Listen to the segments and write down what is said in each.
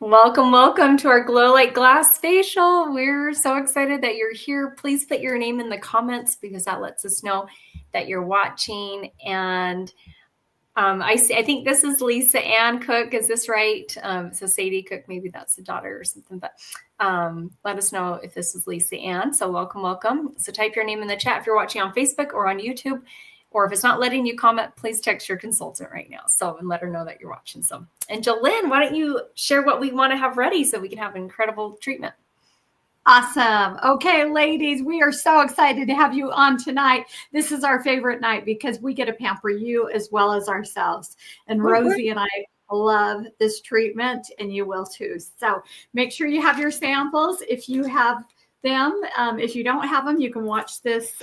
Welcome to our Glow Like Glass facial. We're so excited that you're here. Please put your name in the comments because that lets us know that you're watching. And I think this is Lisa Ann Cook. Is this right? So Sadie Cook, maybe that's the daughter or something, but let us know if this is Lisa Ann. So welcome. So type your name in the chat if you're watching on Facebook or on YouTube. Or if it's not letting you comment, please text your consultant right now. And let her know that you're watching. And Jolynn, why don't you share what we want to have ready so we can have an incredible treatment? Awesome. Okay, ladies, we are so excited to have you on tonight. This is our favorite night because we get to pamper you as well as ourselves. And Rosie and I love this treatment, and you will too. So make sure you have your samples. If you have them, if you don't have them, you can watch this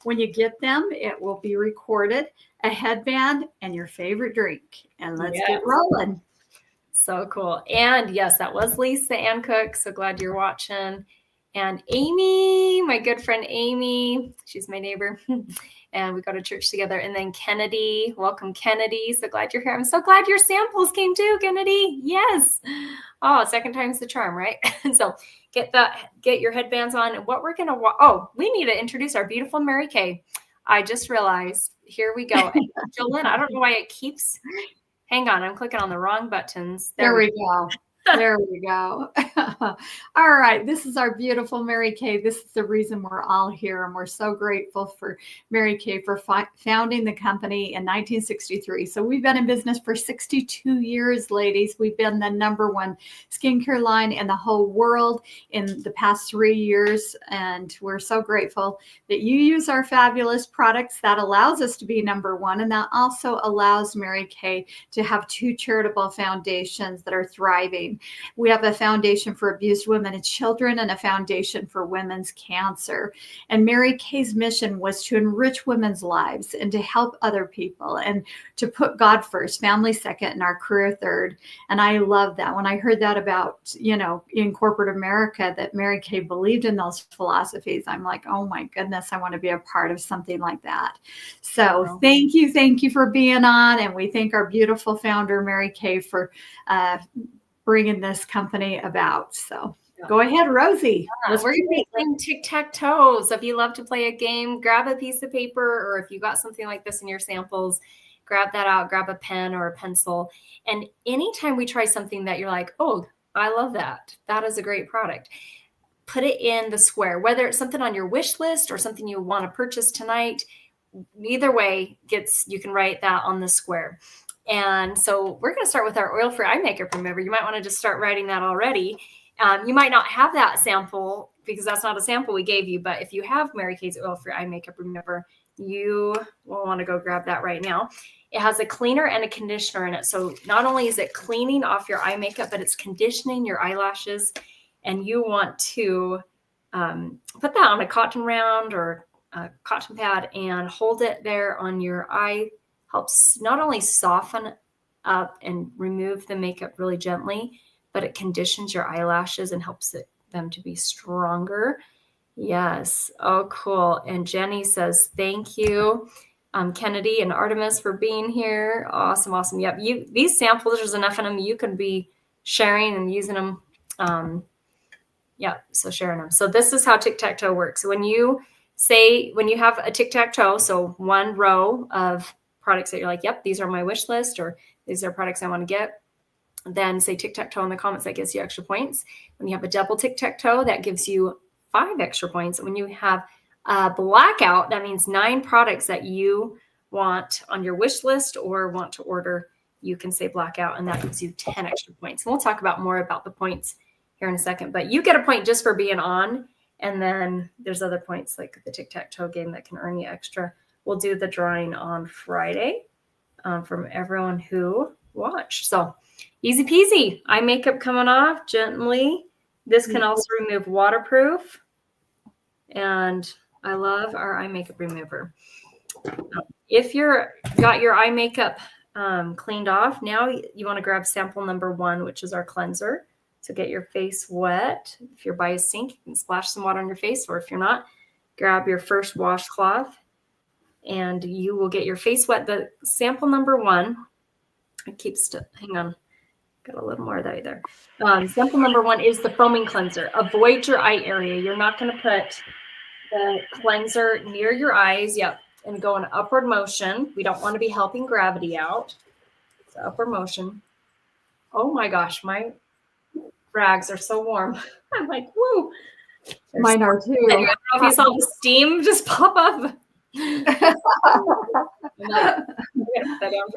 when you get them. It will be recorded, a headband, and your favorite drink. And let's get rolling. So cool. And yes, that was Lisa Ann Cook. So glad you're watching. And Amy, my good friend Amy, she's my neighbor. And we go to church together. And then Kennedy, welcome Kennedy. So glad you're here. I'm so glad your samples came too, Kennedy. Yes. Oh, second time's the charm, right? So get your headbands on. And what we're going to we need to introduce our beautiful Mary Kay. I just realized, here we go. Jolynn, I don't know why it keeps, hang on, I'm clicking on the wrong buttons. There we go. There we go. All right. This is our beautiful Mary Kay. This is the reason we're all here. And we're so grateful for Mary Kay for founding the company in 1963. So we've been in business for 62 years, ladies. We've been the #1 skincare line in the whole world in the past 3 years. And we're so grateful that you use our fabulous products. That allows us to be #1. And that also allows Mary Kay to have 2 charitable foundations that are thriving. We have a foundation for abused women and children and a foundation for women's cancer. And Mary Kay's mission was to enrich women's lives and to help other people and to put God first, family second, and our career third. And I love that. When I heard that about, in corporate America, that Mary Kay believed in those philosophies, I'm like, oh my goodness, I want to be a part of something like that. So thank you for being on. And we thank our beautiful founder, Mary Kay, for bringing this company about. So go ahead, Rosie. We're going to be playing tic-tac-toe. So if you love to play a game, grab a piece of paper, or if you got something like this in your samples, grab that out, grab a pen or a pencil. And anytime we try something that you're like, oh, I love that. That is a great product. Put it in the square, whether it's something on your wish list or something you want to purchase tonight. Either way, you can write that on the square. And so we're going to start with our oil-free eye makeup remover. You might want to just start writing that already. You might not have that sample because that's not a sample we gave you. But if you have Mary Kay's oil-free eye makeup remover, you will want to go grab that right now. It has a cleaner and a conditioner in it. So not only is it cleaning off your eye makeup, but it's conditioning your eyelashes. And you want to put that on a cotton round or a cotton pad and hold it there on your eye. Helps not only soften up and remove the makeup really gently, but it conditions your eyelashes and helps them to be stronger. Yes. Oh, cool. And Jenny says, thank you, Kennedy and Artemis, for being here. Awesome. Yep. These samples, there's enough in them. You can be sharing and using them. So sharing them. So this is how tic-tac-toe works. When you have a tic-tac-toe, so one row of products that you're like, yep, these are my wish list, or these are products I want to get, then say tic-tac-toe in the comments. That gives you extra points. When you have a double tic-tac-toe, that gives you 5 extra points. When you have a blackout, that means 9 products that you want on your wish list or want to order. You can say blackout, and that gives you 10 extra points. And we'll talk more about the points here in a second, but you get a point just for being on. And then there's other points like the tic-tac-toe game that can earn you extra. We'll do the drawing on Friday from everyone who watched. So easy peasy. Eye makeup coming off gently. This can also remove waterproof. And I love our eye makeup remover. If you're got your eye makeup cleaned off, now you want to grab sample #1, which is our cleanser. So get your face wet. If you're by a sink, you can splash some water on your face, or if you're not, grab your first washcloth. And you will get your face wet. The sample #1, it keeps, hang on, Got a little more there. Sample number 1 is the foaming cleanser. Avoid your eye area. You're not going to put the cleanser near your eyes. Yep. And go in upward motion. We don't want to be helping gravity out. So upward motion. Oh my gosh, my rags are so warm. I'm like, woo. Mine are too. Anyway, I don't know if you saw the steam just pop up.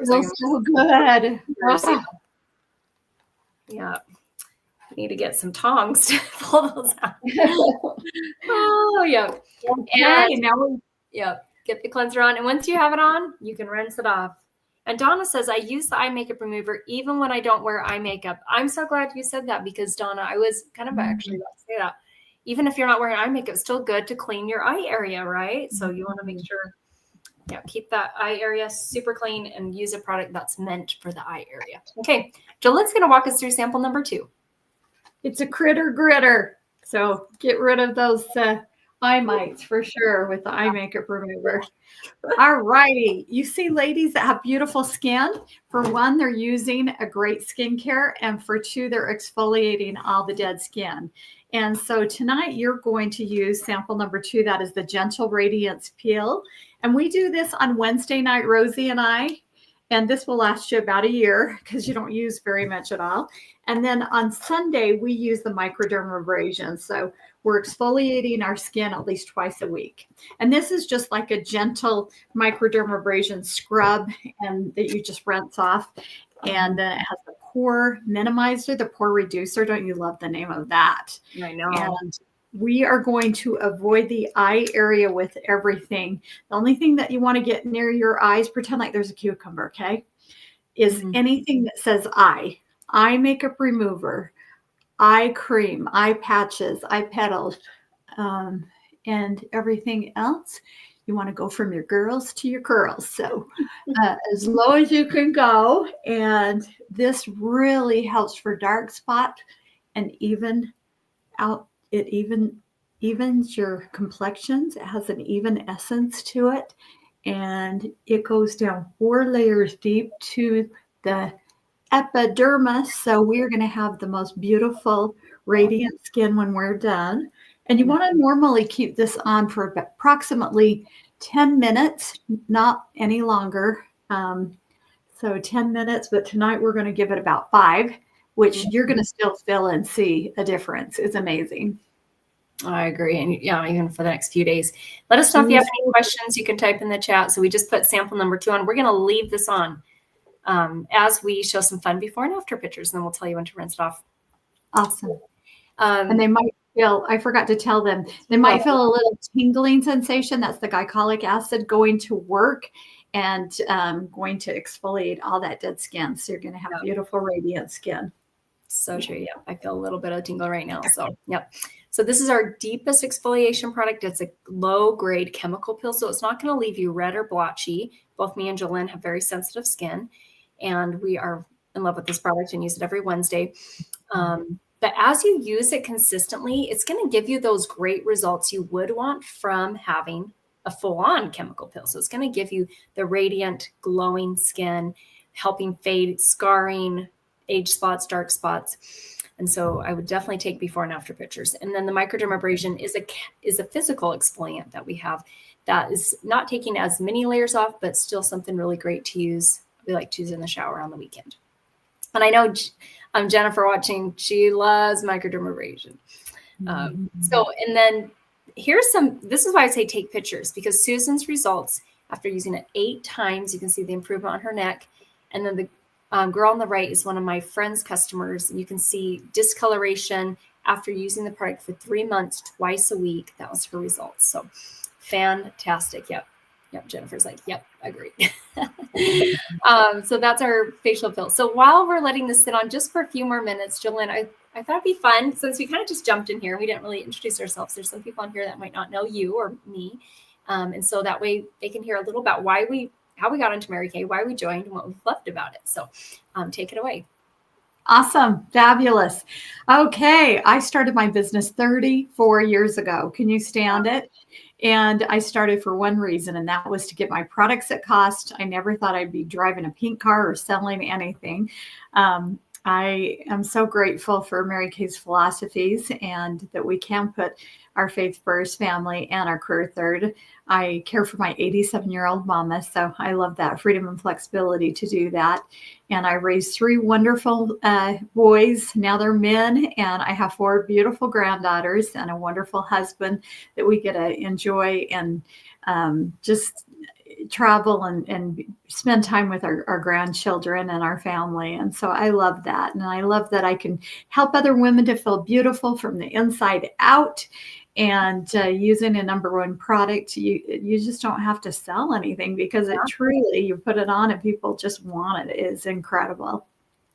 Feels so good. Yeah. You need to get some tongs to pull those out. Oh, yeah. Okay, and now get the cleanser on. And once you have it on, you can rinse it off. And Donna says, I use the eye makeup remover even when I don't wear eye makeup. I'm so glad you said that because, Donna, I was kind of actually about to say that. Even if you're not wearing eye makeup, it's still good to clean your eye area, right? So you want to make sure, keep that eye area super clean and use a product that's meant for the eye area. Okay, Jolene's going to walk us through sample number 2. It's a critter gritter. So get rid of those eye mites for sure with the eye makeup remover. All righty. You see ladies that have beautiful skin. For one, they're using a great skincare. And for 2, they're exfoliating all the dead skin. And so tonight you're going to use sample number 2. That is the Gentle Radiance Peel. And we do this on Wednesday night, Rosie and I. And this will last you about a year because you don't use very much at all. And then on Sunday, we use the microdermabrasion. So we're exfoliating our skin at least twice a week. And this is just like a gentle microdermabrasion scrub and that you just rinse off. And then it has the pore minimizer, the pore reducer. Don't you love the name of that? I know. And we are going to avoid the eye area with everything. The only thing that you want to get near your eyes, pretend like there's a cucumber, okay, is anything that says eye makeup remover, eye cream, eye patches, eye petals, and everything else. You want to go from your girls to your curls. So as low as you can go. And this really helps for dark spot and even out. It evens your complexions. It has an even essence to it. And it goes down 4 layers deep to the epidermis. So we're going to have the most beautiful, radiant skin when we're done. And you want to normally keep this on for approximately 10 minutes, not any longer. So 10 minutes, but tonight we're going to give it about 5. Which you're going to still feel and see a difference. It's amazing. I agree. And even for the next few days. Let us know if you have any questions. You can type in the chat. So we just put sample number 2 on. We're going to leave this on as we show some fun before and after pictures. And then we'll tell you when to rinse it off. Awesome. And they might feel, I forgot to tell them, they might feel a little tingling sensation. That's the glycolic acid going to work and going to exfoliate all that dead skin. So you're going to have beautiful, radiant skin. So true. Yeah. I feel a little bit of tingle right now. So, So this is our deepest exfoliation product. It's a low grade chemical peel. So it's not going to leave you red or blotchy. Both me and Jolene have very sensitive skin and we are in love with this product and use it every Wednesday. But as you use it consistently, it's going to give you those great results you would want from having a full-on chemical peel. So it's going to give you the radiant, glowing skin, helping fade scarring, age spots, dark spots. And so I would definitely take before and after pictures. And then the microdermabrasion is a physical exfoliant that we have that is not taking as many layers off, but still something really great to use. We like to use in the shower on the weekend. And I know Jennifer watching, she loves microdermabrasion. And then this is why I say take pictures, because Susan's results after using it 8 times, you can see the improvement on her neck. And then the girl on the right is one of my friend's customers. You can see discoloration after using the product for 3 months, twice a week. That was her results. So fantastic. Yep. Jennifer's like, yep, agree. So that's our facial peel. So while we're letting this sit on just for a few more minutes, Jolene, I thought it'd be fun since we kind of just jumped in here. We didn't really introduce ourselves. There's some people on here that might not know you or me. And so that way they can hear a little about how we got into Mary Kay, why we joined, and what we've loved about it. So take it away. Awesome. Fabulous. Okay. I started my business 34 years ago. Can you stand it? And I started for one reason, and that was to get my products at cost. I never thought I'd be driving a pink car or selling anything. I am so grateful for Mary Kay's philosophies and that we can put our faith first, family, and our career third. I care for my 87-year-old mama, so I love that freedom and flexibility to do that. And I raised three wonderful boys. Now they're men, and I have four beautiful granddaughters and a wonderful husband that we get to enjoy and just travel and spend time with our grandchildren and our family. And so I love that. And I love that I can help other women to feel beautiful from the inside out. And using a number one product, you just don't have to sell anything because it truly, you put it on and people just want it. It is incredible.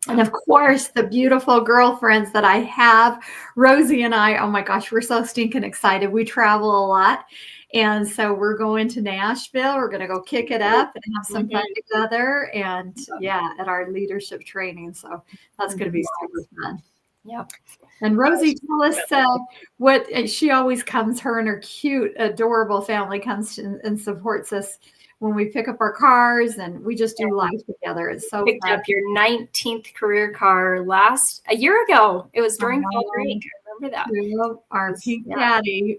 And of course, the beautiful girlfriends that I have, Rosie and I, oh my gosh, we're so stinking excited. We travel a lot. And so we're going to Nashville. We're going to go kick it up and have some fun together. And at our leadership training. So that's going to be super fun. Yep. And Rosie, tell us what she always comes, her and her cute, adorable family comes and supports us when we pick up our cars, and we just do life together. It's so picked fun. Up your 19th career car a year ago. It was during fall break. I remember that. Our pink daddy.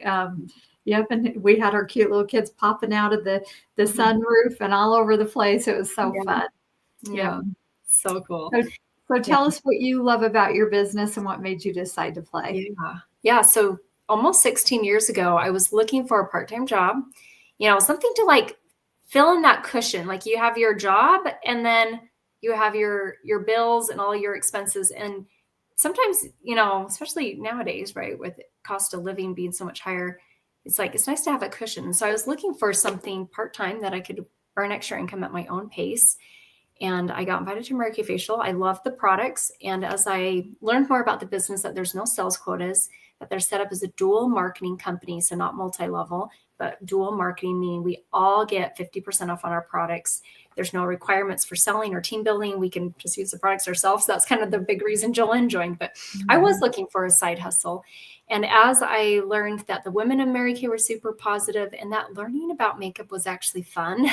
Yep, and we had our cute little kids popping out of the sunroof and all over the place. It was so fun. Yeah, so cool. So tell us what you love about your business and what made you decide to play. Yeah. So almost 16 years ago, I was looking for a part-time job, something to like fill in that cushion. Like you have your job and then you have your bills and all your expenses. And sometimes, especially nowadays, right, with cost of living being so much higher, it's nice to have a cushion. So I was looking for something part-time that I could earn extra income at my own pace. And I got invited to Mary Kay Facial. I loved the products. And as I learned more about the business, that there's no sales quotas, that they're set up as a dual marketing company. So not multi-level, but dual marketing, meaning we all get 50% off on our products. There's no requirements for selling or team building. We can just use the products ourselves. That's kind of the big reason Jolene joined. But I was looking for a side hustle. And as I learned that the women in Mary Kay were super positive and that learning about makeup was actually fun,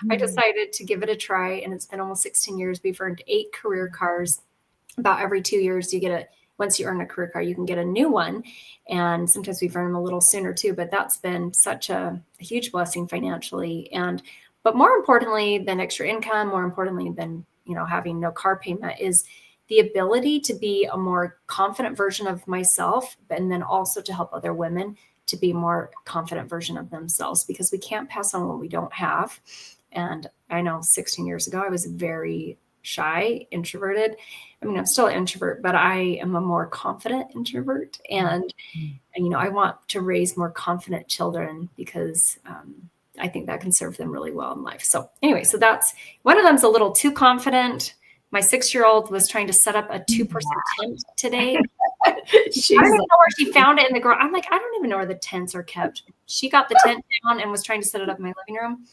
I decided to give it a try. And it's been almost 16 years. We've earned 8 career cars. About every 2 years, once you earn a career car, you can get a new one. And sometimes we've earned them a little sooner too, but that's been such a huge blessing financially. But more importantly than extra income, more importantly than, having no car payment is the ability to be a more confident version of myself, and then also to help other women to be a more confident version of themselves, because we can't pass on what we don't have. And I know 16 years ago, I was very shy, introverted. I mean, I'm still an introvert, but I am a more confident introvert. And, I want to raise more confident children because I think that can serve them really well in life. So anyway, so that's one of them's a little too confident. My 6-year-old was trying to set up a 2% tent today. I don't even know where she found it in the garage. I'm like, I don't even know where the tents are kept. She got the tent down and was trying to set it up in my living room.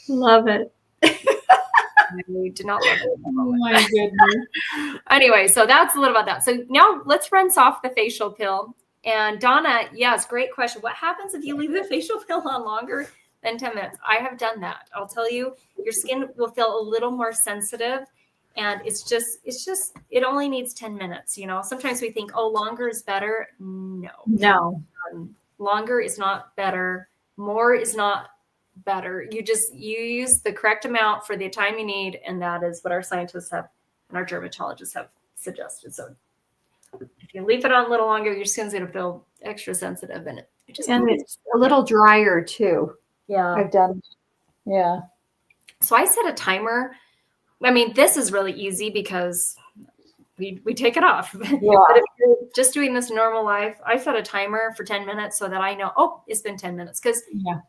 Love it. I did not love it. Oh my goodness. Anyway, so that's a little about that. So now let's rinse off the facial pill. And Donna, yes, great question. What happens if you leave the facial pill on longer than 10 minutes? I have done that. I'll tell you, your skin will feel a little more sensitive. And it only needs 10 minutes. Sometimes we think, longer is better. No. Longer is not better. More is not better. You use the correct amount for the time you need. And that is what our scientists have and our dermatologists have suggested. So if you leave it on a little longer, your skin's going to feel extra sensitive. And it's a little drier too. Yeah. I've done. Yeah. So I set a timer. I mean, this is really easy because we take it off. Yeah. But if you're just doing this normal life, I set a timer for 10 minutes so that I know, it's been 10 minutes. Because,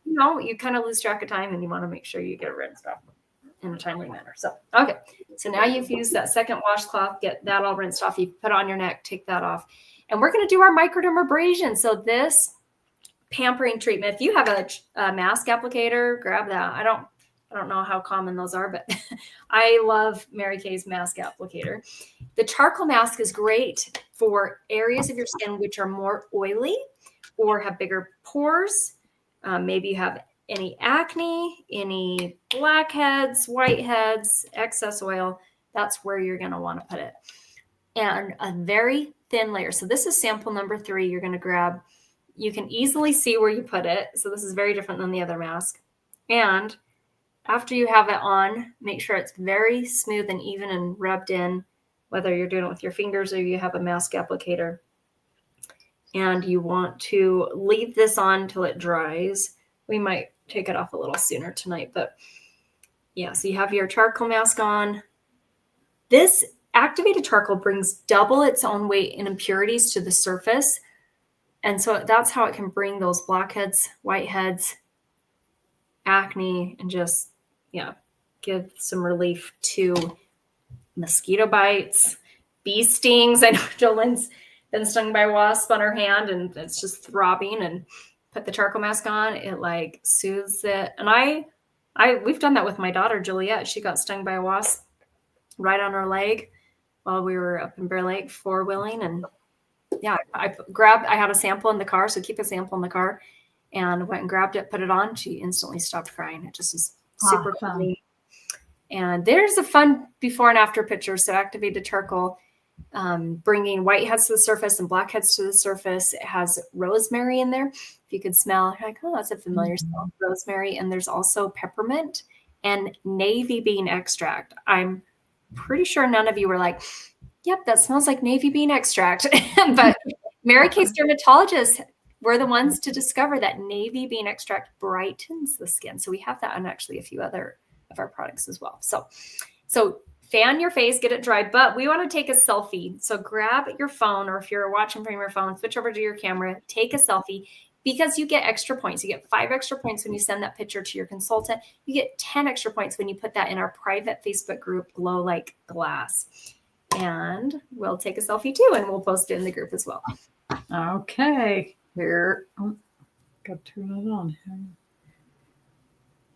you kind of lose track of time and you want to make sure you get it rinsed off in a timely manner. So, okay. So now you've used that second washcloth, get that all rinsed off. You put it on your neck, take that off. And we're going to do our microdermabrasion. So this pampering treatment, if you have a mask applicator, grab that. I don't know how common those are, but I love Mary Kay's mask applicator. The charcoal mask is great for areas of your skin which are more oily or have bigger pores. Maybe you have any acne, any blackheads, whiteheads, excess oil. That's where you're going to want to put it. and a very thin layer. So this is sample number 3. You're going to grab, you can easily see where you put it. So this is very different than the other mask. And after you have it on, make sure it's very smooth and even and rubbed in, whether you're doing it with your fingers or you have a mask applicator. And you want to leave this on until it dries. We might take it off a little sooner tonight, but yeah, so you have your charcoal mask on. This activated charcoal brings double its own weight in impurities to the surface. And so that's how it can bring those blackheads, whiteheads, acne, and just, yeah, give some relief to mosquito bites, bee stings. I know Jolene's been stung by a wasp on her hand and it's just throbbing, and put the charcoal mask on. It like soothes it. And we've done that with my daughter, Juliet. She got stung by a wasp right on her leg while we were up in Bear Lake 4-wheeling. And yeah, I had a sample in the car. So keep a sample in the car, and went and grabbed it, put it on. She instantly stopped crying. It just is super funny. And there's a fun before and after picture. So activated charcoal, bringing whiteheads to the surface and blackheads to the surface. It has rosemary in there. If you could smell, you're like, oh, that's a familiar smell, rosemary. And there's also peppermint and navy bean extract. I'm pretty sure none of you were like, yep, that smells like navy bean extract. But Mary Kay's dermatologists were the ones to discover that navy bean extract brightens the skin. So we have that on actually a few other of our products as well. So fan your face, get it dry, but we want to take a selfie. So grab your phone, or if you're watching from your phone, switch over to your camera, take a selfie, because you get extra points. You get 5 extra points when you send that picture to your consultant. You get 10 extra points when you put that in our private Facebook group, Glow Like Glass. And we'll take a selfie too, and we'll post it in the group as well. Okay, here. Oh, got to turn it on.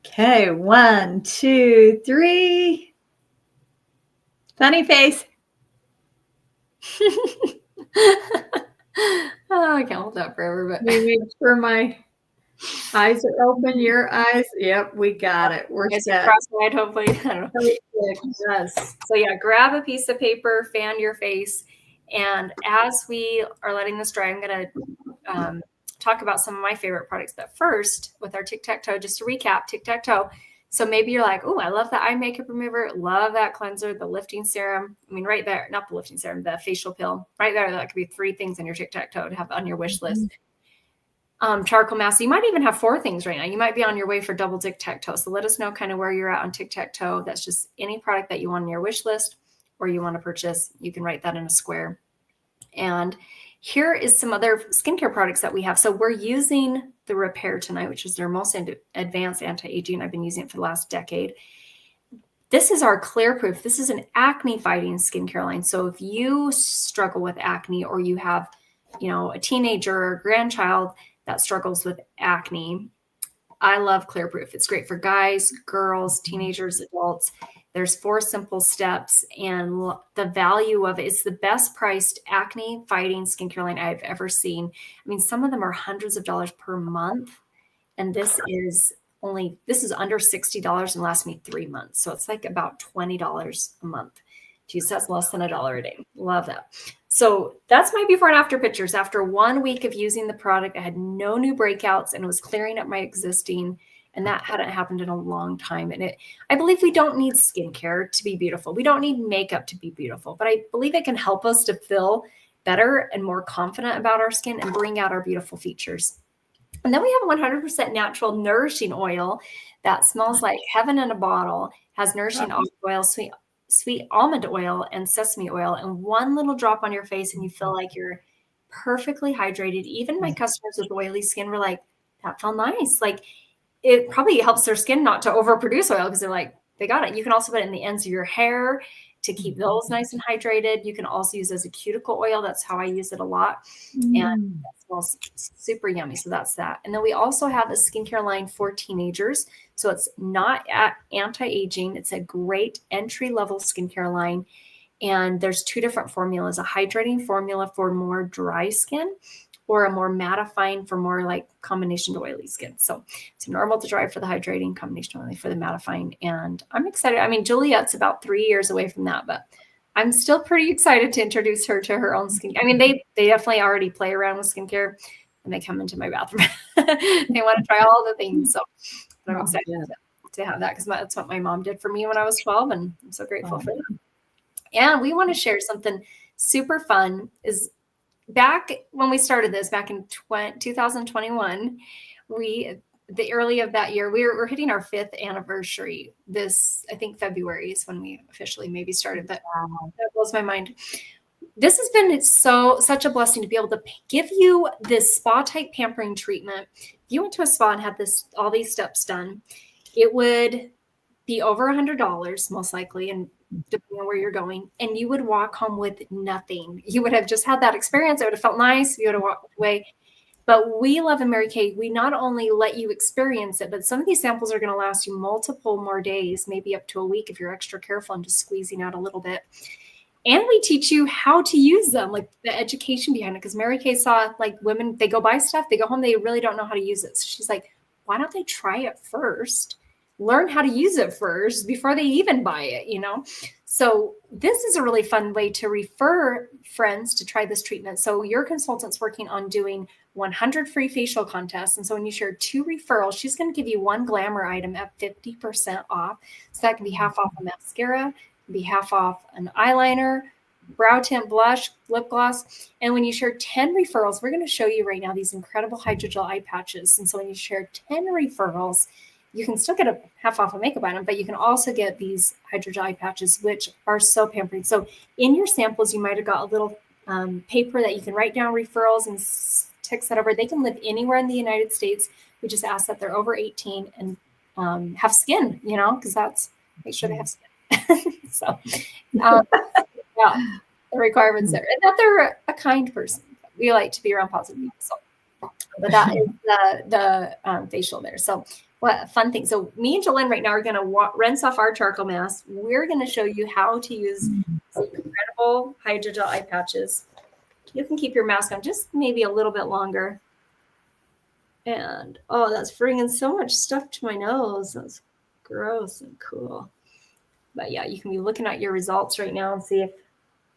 Okay, 1, 2, 3. Funny face. Oh, I can't hold that forever, but make sure my eyes are open. Your eyes. Yep, we got it. We're set. Cross-eyed, hopefully. I don't know. Yes. So yeah, grab a piece of paper, fan your face, and as we are letting this dry, I'm going to talk about some of my favorite products. But first, with our tic-tac-toe, just to recap, tic-tac-toe. So maybe you're like, oh, I love the eye makeup remover, love that cleanser, the lifting serum. I mean, right there, not the lifting serum, the facial pill. Right there, that could be 3 things in your tic-tac-toe to have on your wish list. Charcoal mask. You might even have 4 things right now. You might be on your way for double tic-tac-toe. So let us know kind of where you're at on tic-tac-toe. That's just any product that you want on your wish list or you want to purchase. You can write that in a square. And here is some other skincare products that we have. So we're using the Repair tonight, which is their most advanced anti-aging. I've been using it for the last decade. This is our Clear Proof. This is an acne fighting skincare line. So if you struggle with acne, or you have, a teenager or a grandchild that struggles with acne, I love Clear Proof. It's great for guys, girls, teenagers, adults. There's 4 simple steps, and the value of it is the best priced acne fighting skincare line I've ever seen. I mean, some of them are hundreds of dollars per month, and this is under $60 and lasts me 3 months. So it's like about $20 a month. Geez, that's less than $1 a day. Love that. So that's my before and after pictures. After 1 week of using the product, I had no new breakouts, and it was clearing up my existing. And that hadn't happened in a long time. And I believe we don't need skincare to be beautiful. We don't need makeup to be beautiful, but I believe it can help us to feel better and more confident about our skin and bring out our beautiful features. And then we have a 100% natural nourishing oil that smells like heaven in a bottle, has nourishing olive oil, sweet almond oil, and sesame oil, and 1 little drop on your face, and you feel like you're perfectly hydrated. Even my customers with oily skin were like, that felt nice. Like, it probably helps their skin not to overproduce oil, because they're like, they got it. You can also put it in the ends of your hair to keep those nice and hydrated. You can also use it as a cuticle oil. That's how I use it a lot. And that smells super yummy. So that's that. And then we also have a skincare line for teenagers. So it's not anti-aging. It's a great entry-level skincare line. And there's 2 different formulas, a hydrating formula for more dry skin, or a more mattifying for more like combination to oily skin. So it's normal to dry for the hydrating, combination oily for the mattifying. And I'm excited. I mean, Juliet's about 3 years away from that, but I'm still pretty excited to introduce her to her own skin. I mean, they definitely already play around with skincare and they come into my bathroom. They want to try all the things. So I'm excited to have that because that's what my mom did for me when I was 12. And I'm so grateful for that. And we want to share something super fun is back when we started this back in 2021, the early of that year, we're hitting our 5th anniversary. This, I think February is when we officially maybe started, but that blows my mind. This has been such a blessing to be able to give you this spa type pampering treatment. If you went to a spa and had all these steps done, it would be over $100 most likely, and depending on where you're going, and you would walk home with nothing. You would have just had that experience. It would have felt nice. You would have walked away. But we love in Mary Kay, we not only let you experience it, but some of these samples are going to last you multiple more days, maybe up to a week if you're extra careful and just squeezing out a little bit. And we teach you how to use them, like the education behind it. Because Mary Kay saw like women, they go buy stuff, they go home, they really don't know how to use it. So she's like, why don't they try it first? Learn how to use it first before they even buy it, you know? So this is a really fun way to refer friends to try this treatment. So your consultant's working on doing 100 free facial contests. And so when you share 2 referrals, she's going to give you 1 glamour item at 50% off. So that can be half off a mascara, be half off an eyeliner, brow tint, blush, lip gloss. And when you share 10 referrals, we're going to show you right now these incredible hydrogel eye patches. And so when you share 10 referrals, you can still get a half off a makeup item, but you can also get these hydrogel eye patches, which are so pampering. So in your samples, you might have got a little paper that you can write down referrals and text that over. They can live anywhere in the United States. We just ask that they're over 18 and have skin, you know, because make sure they have skin. So yeah, the requirements there. And that they're a kind person. We like to be around positive people. So, but that is the facial there. So what a fun thing. So me and Jolene right now are going to rinse off our charcoal mask. We're going to show you how to use some incredible hydrogel eye patches. You can keep your mask on just maybe a little bit longer. And, oh, that's bringing so much stuff to my nose. That's gross and cool. But yeah, you can be looking at your results right now and see if,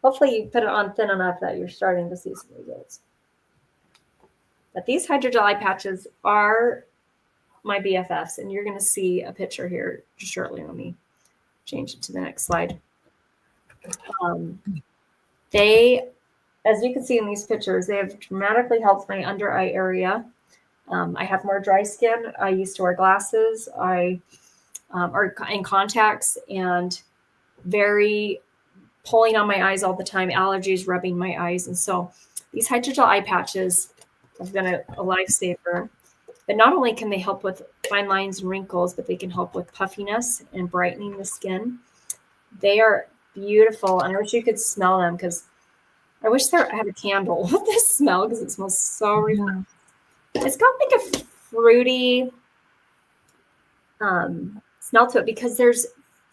hopefully you put it on thin enough that you're starting to see some results. But these hydrogel eye patches are my BFFs, and you're going to see a picture here shortly. Let me change it to the next slide. They, as you can see in these pictures, they have dramatically helped my under eye area. I have more dry skin. I used to wear glasses. I are in contacts and very pulling on my eyes all the time, allergies rubbing my eyes. And so these hydrogel eye patches have been a lifesaver. But not only can they help with fine lines and wrinkles, but they can help with puffiness and brightening the skin. They are beautiful. And I wish you could smell them because I wish I had a candle with this smell because it smells so refreshing. It's got like a fruity smell to it because there's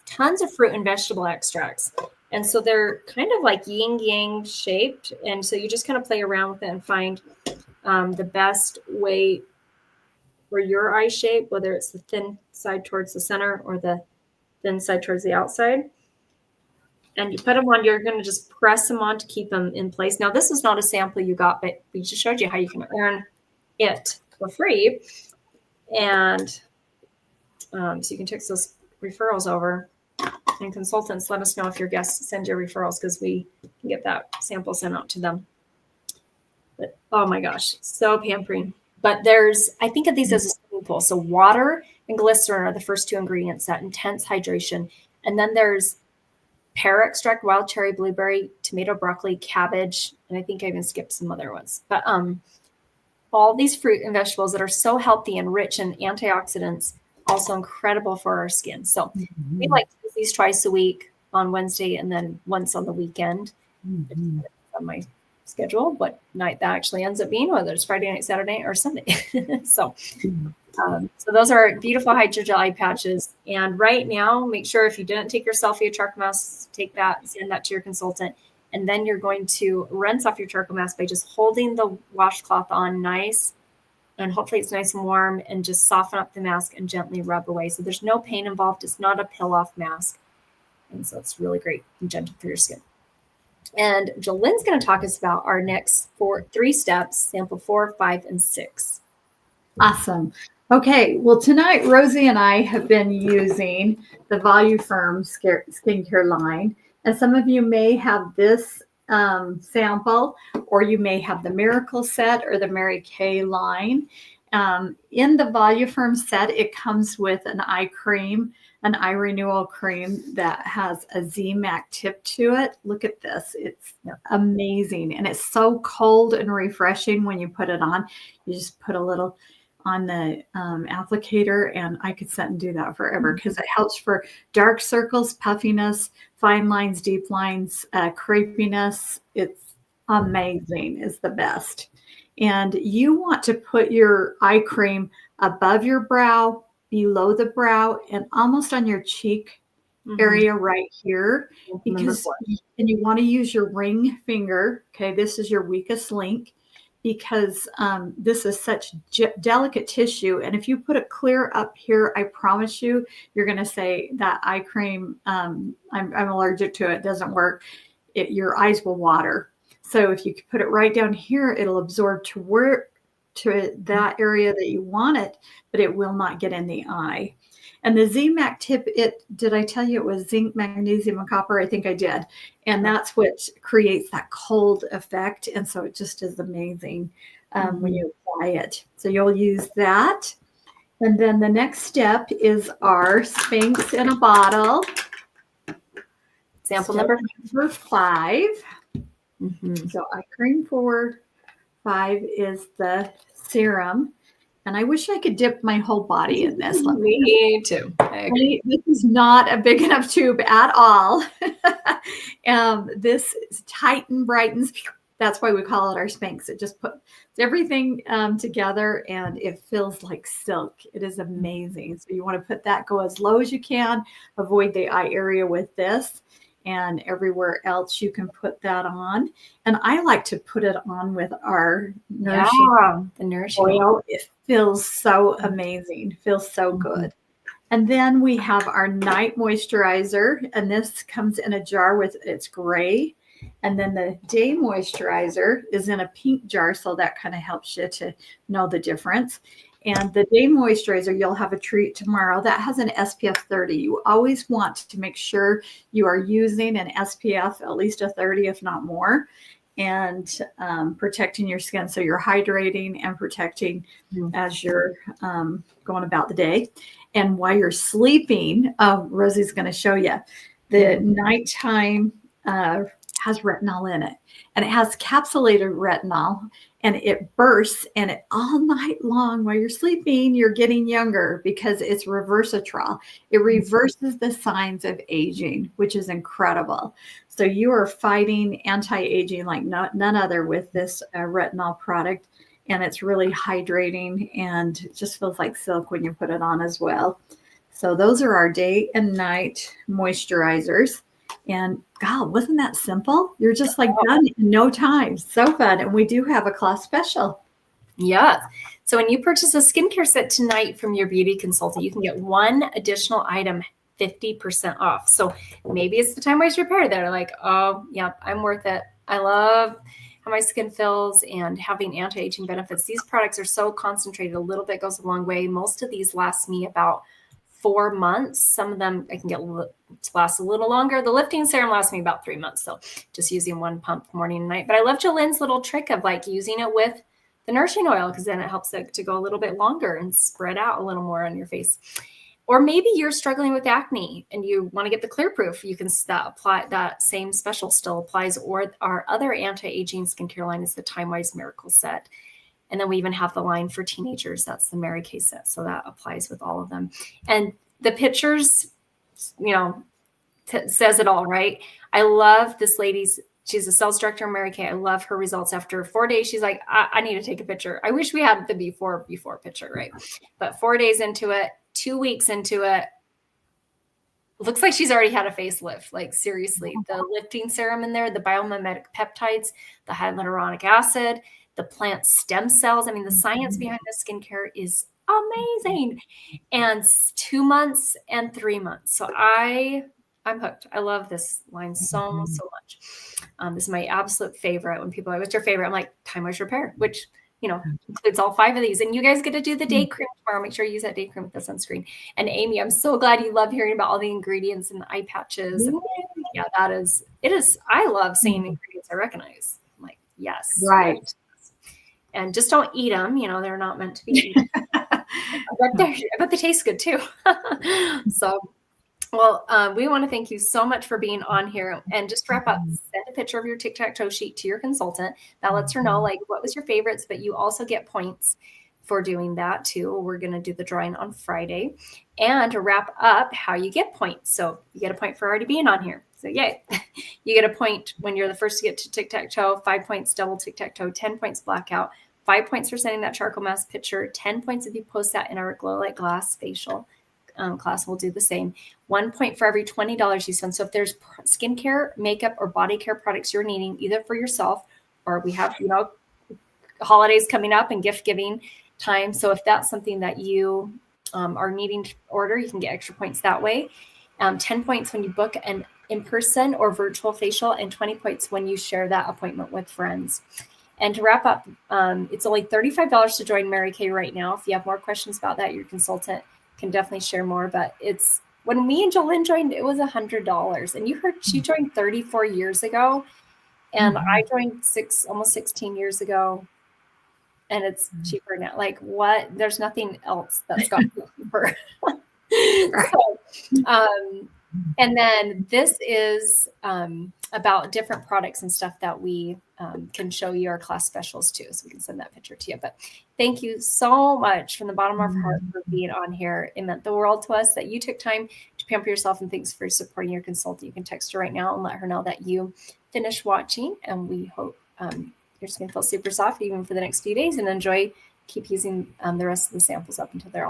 tons of fruit and vegetable extracts. And so they're kind of like yin yang shaped. And so you just kind of play around with it and find the best way for your eye shape, whether it's the thin side towards the center or the thin side towards the outside. And you put them on, you're going to just press them on to keep them in place. Now, this is not a sample you got, but we just showed you how you can earn it for free. And so you can text those referrals over. And consultants, let us know if your guests send your referrals because we can get that sample sent out to them. But oh my gosh, so pampering. But I think of these as a swimming pool. So water and glycerin are the first 2 ingredients, that intense hydration. And then there's pear extract, wild cherry, blueberry, tomato, broccoli, cabbage, and I think I even skipped some other ones. But all these fruit and vegetables that are so healthy and rich in antioxidants, also incredible for our skin. So we like to use these twice a week on Wednesday and then once on the weekend. On my schedule, what night that actually ends up being, whether it's Friday night, Saturday night, or Sunday. So those are beautiful hydrogel eye patches. And right now, make sure if you didn't take your selfie of charcoal mask, take that, send that to your consultant. And then you're going to rinse off your charcoal mask by just holding the washcloth on nice. And hopefully it's nice and warm, and just soften up the mask and gently rub away. So there's no pain involved. It's not a peel off mask. And so it's really great and gentle for your skin. And Jolene's going to talk us about our next three steps, sample 4, 5, and 6. Awesome. Okay, well, tonight Rosie and I have been using the Voluform skincare line. And some of you may have this sample, or you may have the Miracle set or the Mary Kay line. In the Voluform set, it comes with an eye cream, an eye renewal cream that has a Z-Mac tip to it. Look at this. It's amazing. And it's so cold and refreshing when you put it on. You just put a little on the applicator, and I could sit and do that forever because it helps for dark circles, puffiness, fine lines, deep lines, crepiness. It's amazing. It's the best. And you want to put your eye cream above your brow, below the brow, and almost on your cheek area right here, because and you want to use your ring finger. Okay, this is your weakest link, because this is such delicate tissue. And if you put it clear up here, I promise you, you're going to say that eye cream, I'm allergic to it, doesn't work. Your eyes will water. So if you put it right down here, it'll absorb to that area that you want it, but it will not get in the eye. And the Z-Mac tip, did I tell you it was zinc, magnesium, and copper? I think I did. And that's what creates that cold effect. And so it just is amazing when you apply it. So you'll use that. And then the next step is our Spanx in a bottle. Sample number 5. So eye cream 4, 5 is the serum. And I wish I could dip my whole body in this. Me too. This is not a big enough tube at all. This tightens, brightens. That's why we call it our Spanx. It just puts everything together, and it feels like silk. It is amazing. So you want to put that, go as low as you can. Avoid the eye area with this. And everywhere else you can put that on. And I like to put it on with our nourishing oil. It feels so amazing. Feels so good. And then we have our night moisturizer, and this comes in a jar with, it's gray. And then the day moisturizer is in a pink jar, so that kind of helps you to know the difference. And the day moisturizer, you'll have a treat tomorrow that has an SPF 30. You always want to make sure you are using an SPF, at least a 30, if not more, and protecting your skin. So you're hydrating and protecting as you're going about the day. And while you're sleeping, Rosie's going to show you, the nighttime has retinol in it. And it has capsulated retinol, and it bursts, and it all night long while you're sleeping, you're getting younger because it's reversatrol. It reverses the signs of aging, which is incredible. So you are fighting anti-aging like none other with this retinol product. And it's really hydrating, and it just feels like silk when you put it on as well. So those are our day and night moisturizers. And God, wasn't that simple? You're just like done in no time. So fun. And we do have a class special. Yeah. So when you purchase a skincare set tonight from your beauty consultant, you can get one additional item 50% off. So maybe it's the time moisture repair that are like, oh, yeah, I'm worth it. I love how my skin feels and having anti-aging benefits. These products are so concentrated. A little bit goes a long way. Most of these last me about 4 months. Some of them I can get to last a little longer. The lifting serum lasts me about 3 months. So just using one pump morning and night. But I love Jolene's little trick of like using it with the nourishing oil, because then it helps it to go a little bit longer and spread out a little more on your face. Or maybe you're struggling with acne and you want to get the clear proof. You can apply that same special still applies. Or our other anti-aging skincare line is the Time Wise Miracle Set. And then we even have the line for teenagers. That's the Mary Kay set. So that applies with all of them. And the pictures, says it all, right? I love this lady's, she's a sales director in Mary Kay. I love her results. After 4 days, she's like, I need to take a picture. I wish we had the before picture, right? But 4 days into it, 2 weeks into it, looks like she's already had a facelift. Like seriously, the lifting serum in there, the biomimetic peptides, the hyaluronic acid, the plant stem cells. I mean, the science behind this skincare is amazing. And 2 months and 3 months. So I I'm hooked. I love this line so much. This is my absolute favorite. When people are like, what's your favorite? I'm like, Time Wash Repair, which, includes all 5 of these. And you guys get to do the day cream tomorrow. Make sure you use that day cream with the sunscreen. And Amy, I'm so glad you love hearing about all the ingredients and the eye patches. And yeah, it is. I love seeing ingredients I recognize. I'm like, yes. Right. Yes. And just don't eat them. They're not meant to be eaten. I bet they taste good too. So, well, we want to thank you so much for being on here. And just to wrap up, send a picture of your tic-tac-toe sheet to your consultant. That lets her know, like, what was your favorites, but you also get points for doing that too. We're going to do the drawing on Friday. And to wrap up, how you get points. So you get a point for already being on here. So yay. You get a point when you're the first to get to tic-tac-toe, 5 points double tic-tac-toe, 10 points blackout, 5 points for sending that charcoal mask picture, 10 points if you post that in our Glow Like Glass facial class. We'll do the same. 1 point for every $20 you spend. So if there's skincare, makeup, or body care products you're needing, either for yourself or we have, holidays coming up and gift giving time. So if that's something that you are needing to order, you can get extra points that way. 10 points when you book an in-person or virtual facial, and 20 points when you share that appointment with friends. And to wrap up, it's only $35 to join Mary Kay right now. If you have more questions about that, your consultant can definitely share more. But it's when me and Jolynn joined, it was $100. And you heard she joined 34 years ago. And I joined almost 16 years ago. And it's cheaper now. Like what? There's nothing else that's got cheaper. And then this is about different products and stuff that we can show you our class specials too. So we can send that picture to you. But thank you so much from the bottom of our heart for being on here. It meant the world to us that you took time to pamper yourself, and thanks for supporting your consultant. You can text her right now and let her know that you finished watching. And we hope you're just going to feel super soft even for the next few days and keep using the rest of the samples up until they're all